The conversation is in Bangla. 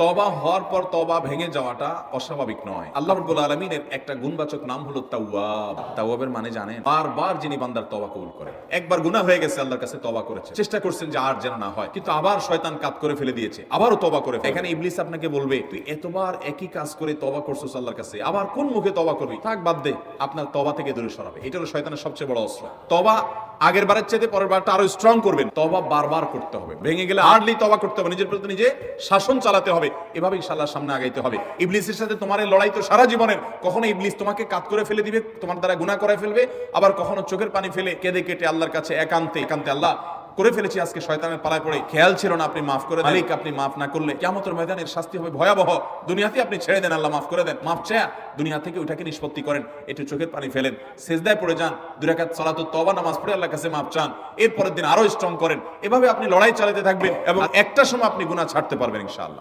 তওবা হওয়ার পর তওবা ভেঙে যাওয়াটা অস্বাভাবিক নয়। আল্লাহ রাব্বুল আলামিনের একটা গুণবাচক নাম হলো তাওয়াব। তাওয়াবের মানে জানেন? বারবার যিনি বান্দার তওবা কবুল করে। একবার গুনাহ হয়ে গেছে, আল্লাহর কাছে তওবা করেছে, চেষ্টা করছেন যে আর যেন না হয়, কিন্তু আবার শয়তান কাত করে ফেলে দিয়েছে, আবারও তওবা করে। এখানে ইবলিস আপনাকে বলবে, তুই এতবার একই কাজ করে তওবা করছস আল্লাহর কাছে, আবার কোন মুখে তওবা করবি? থাক, বাদ দে। আপনার তওবা থেকে দূরে সরাবে। এটা হলো শয়তানের সবচেয়ে বড় অস্ত্র। তওবা আগের বারের চাইতে পরের বারটা আরো স্ট্রং করবেন। তওবা বারবার করতে হবে। ভেঙে গেলে হার্ডলি তওবা করতে হবে, নিজের প্রতি নিজে শাসন চালাতে হবে। এভাবে ইনশাআল্লাহ সামনে আগাইতে হবে। ইবলিসের সাথে তোমার এই লড়াই তো সারা জীবনের। কখনো ইবলিস তোমাকে কাত করে ফেলে দিবে, তোমার দ্বারা গুনাহ করে ফেলবে, আবার কখনো চোখের পানি ফেলে কেঁদে কেটে আল্লাহর কাছে একান্তে একান্তে, আল্লাহ করে ফেলেছি আজকে শয়তানের পালায় পড়ে, খেয়াল ছিল না, আপনি মাফ করে দেন। মালিক, আপনি মাফ না করলে কিয়ামতের ময়দানের শাস্তি হবে ভয়াবহ। দুনিয়াতে আপনি ছেড়ে দেন, আল্লাহ মাফ করে দেন। মাফ চায়া দুনিয়া থেকে ওইটাকে নিষ্পত্তি করেন, একটু চোখের পানি ফেলেন, সিজদায় পড়ে যান, 2 রাকাত সালাতুত তওবা নামাজ পড়ে আল্লাহর কাছে মাফ চান, এরপরের দিন আরো স্ট্রং করেন। এভাবে আপনি লড়াই চালাতে থাকবেন এবং একটা সময় আপনি গুনাহ ছাড়তে পারবেন ইনশাআল্লাহ।